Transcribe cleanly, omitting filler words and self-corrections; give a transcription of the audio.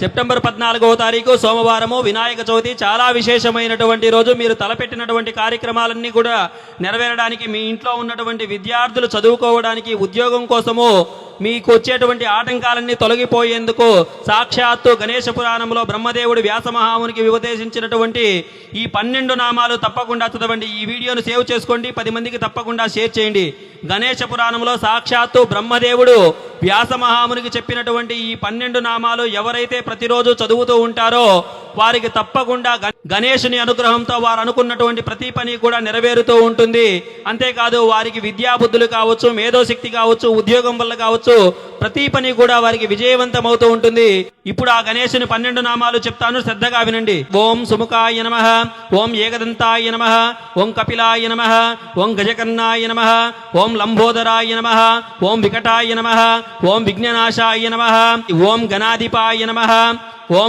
September 14వ తారీఖు సోమవారము వినాయక చవితి. చాలా విశేషమైనటువంటి రోజు. మీరు తలపెట్టినటువంటి కార్యక్రమాలన్నీ కూడా నెరవేరడానికి, మీ ఇంట్లో ఉన్నటువంటి విద్యార్థులు చదువుకోవడానికి, ఉద్యోగం కోసము మీకు వచ్చేటువంటి ఆటంకాలన్నీ తొలగిపోయేందుకు సాక్షాత్తు గణేశ పురాణంలో బ్రహ్మదేవుడు వ్యాసమహామునికి ఉపదేశించినటువంటి ఈ 12 నామాలు తప్పకుండా చదవండి. ఈ వీడియోను సేవ్ చేసుకోండి, 10 మందికి తప్పకుండా షేర్ చేయండి. గణేశ పురాణంలో సాక్షాత్తు బ్రహ్మదేవుడు వ్యాసమహామునికి చెప్పినటువంటి ఈ 12 నామాలు ఎవరైతే ప్రతిరోజు చదువుతూ ఉంటారో వారికి తప్పకుండా గణేశుని అనుగ్రహంతో వారు అనుకున్నటువంటి ప్రతి పని కూడా నెరవేరుతూ ఉంటుంది. అంతేకాదు వారికి విద్యాబుద్ధులు కావచ్చు, మేధోశక్తి కావచ్చు, ఉద్యోగం వల్ల కావచ్చు, ప్రతి పని కూడా వారికి విజయవంతం అవుతూ ఉంటుంది. ఇప్పుడు ఆ గణేశుని 12 నామాలు చెప్తాను, శ్రద్ధగా వినండి. ఓం సుముఖాయ నమః, ఓం ఏకదంతాయ నమః, ఓం కపిలాయ నమః, ఓం గజకర్ణాయ నమః, ఓం లంబోదరాయ నమః, ఓం వికటాయ నమః, ఓం విఘ్ననాశాయ నమః, ఓం గణాధిపాయ నమః,